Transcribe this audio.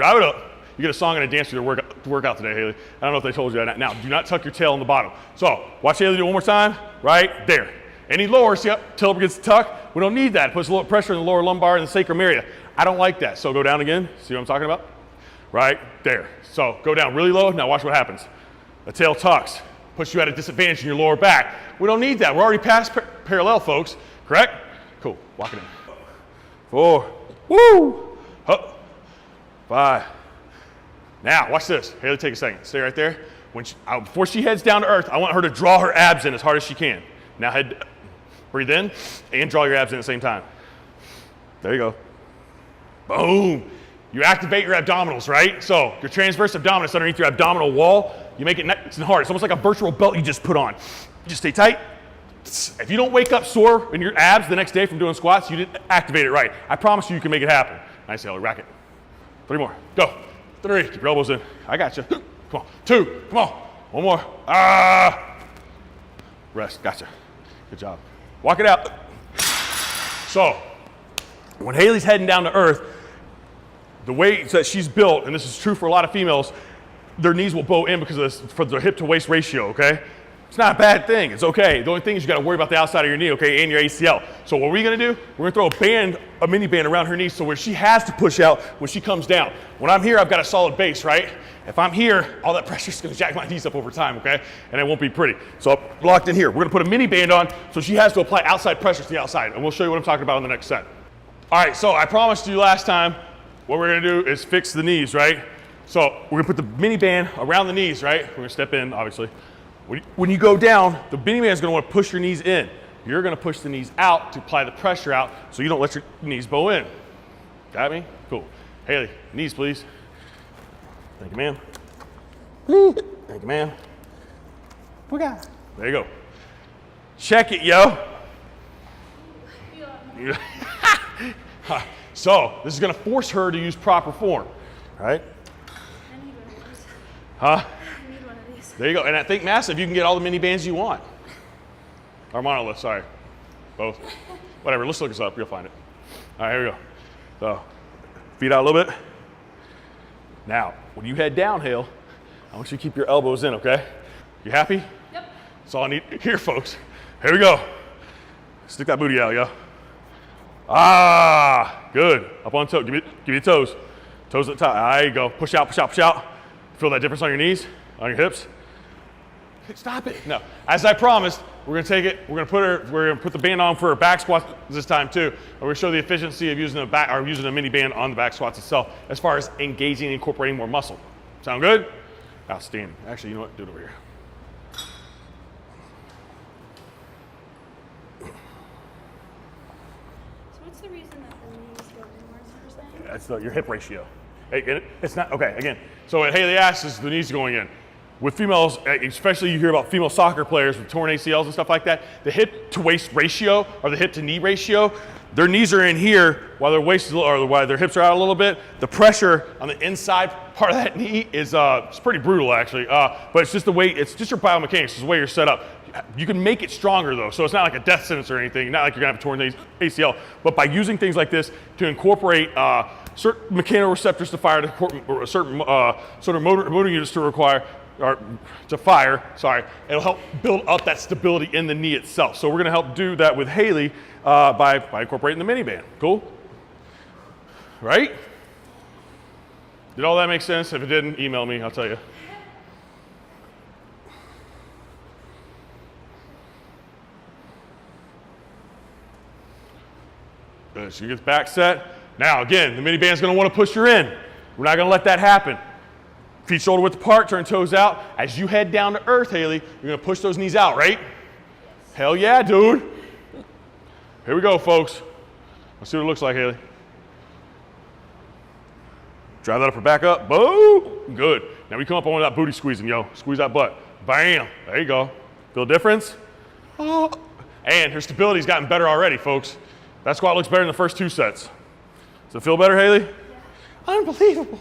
drive it up. You get a song and a dance to your workout today, Haley. I don't know if they told you that. Now, do not tuck your tail in the bottom. So, watch Haley do it one more time. Right there. Any lower, see how tail begins to tuck? We don't need that. It puts a little pressure in the lower lumbar and the sacrum area. I don't like that. So go down again. See what I'm talking about? Right there. So go down really low. Now watch what happens. The tail tucks. Puts you at a disadvantage in your lower back. We don't need that. We're already past parallel, folks. Correct? Cool. Walk it in. 4. Woo! Up. 5. Now, watch this. Haley, take a second. Stay right there. Before she heads down to earth, I want her to draw her abs in as hard as she can. Now, breathe in and draw your abs in at the same time. There you go. Boom. You activate your abdominals, right? So your transverse abdominis underneath your abdominal wall, you make it nice and hard. It's almost like a virtual belt you just put on. You just stay tight. If you don't wake up sore in your abs the next day from doing squats, you didn't activate it right. I promise you can make it happen. Nice, Haley. Rack it. 3 more. Go. 3. Keep your elbows in. I got you. Come on. 2. Come on. 1 more. Rest. Gotcha. Good job. Walk it out. So, when Haley's heading down to earth, the way that she's built, and this is true for a lot of females, their knees will bow in because of this, for the hip to waist ratio, okay? It's not a bad thing. It's okay. The only thing is you got to worry about the outside of your knee, okay, and your ACL. So what we're going to do, we're going to throw a mini band around her knee so where she has to push out when she comes down. When I'm here, I've got a solid base, right? If I'm here, all that pressure is going to jack my knees up over time, okay? And it won't be pretty. So locked in here. We're going to put a mini band on so she has to apply outside pressure to the outside. And we'll show you what I'm talking about in the next set. All right, so I promised you last time, what we're going to do is fix the knees, right? So we're going to put the mini band around the knees, right? We're going to step in, obviously. When you go down, the mini band is going to want to push your knees in. You're going to push the knees out to apply the pressure out so you don't let your knees bow in. Got me? Cool. Haley, knees, please. Thank you, ma'am. Thank you, ma'am. There you go. Check it, yo. So, this is going to force her to use proper form, right? I need one of these. Huh? I need one of these. There you go. And at Think Massive, you can get all the mini bands you want. Or Monolith, sorry. Both. Whatever, let's look this up. You'll find it. All right, here we go. So, feet out a little bit. Now, when you head downhill, I want you to keep your elbows in, okay? You happy? Yep. That's all I need here, folks. Here we go. Stick that booty out, yo. Good. Up on toe. Give me your toes. Toes at the top. There you go. Push out, push out, push out. Feel that difference on your knees, on your hips? Stop it. No. As I promised, we're gonna take it. We're gonna put the band on for her back squats this time too. And we're gonna show the efficiency of using a mini band on the back squats itself, as far as engaging and incorporating more muscle. Sound good? Outstanding. Actually, you know what? Do it over here. What's the reason that the knees go inwards, you're saying? That's your hip ratio. It's not, okay, again. So what Haley asks is the knees going in. With females, especially you hear about female soccer players with torn ACLs and stuff like that, the hip to waist ratio, or the hip to knee ratio, their knees are in here while their waist is, or while their hips are out a little bit. The pressure on the inside part of that knee is it's pretty brutal actually, but it's just the way, it's just your biomechanics, it's the way you're set up. You can make it stronger though, so it's not like a death sentence or anything, not like you're gonna have a torn ACL, but by using things like this to incorporate certain mechanoreceptors to fire, to certain sort of motor units to fire, it'll help build up that stability in the knee itself. So we're gonna help do that with Haley by incorporating the mini band. Cool? Right? Did all that make sense? If it didn't, email me, I'll tell you. Good, she gets back set. Now again, the mini band's gonna wanna push her in. We're not gonna let that happen. Feet shoulder width apart, turn toes out. As you head down to earth, Haley, you're gonna push those knees out, right? Yes. Hell yeah, dude. Here we go, folks. Let's see what it looks like, Haley. Drive that upper back up, boom, good. Now we come up on that booty squeezing, yo. Squeeze that butt, bam, there you go. Feel a difference? Oh. And her stability's gotten better already, folks. That squat looks better in the first 2 sets. Does it feel better, Haley? Yeah. Unbelievable.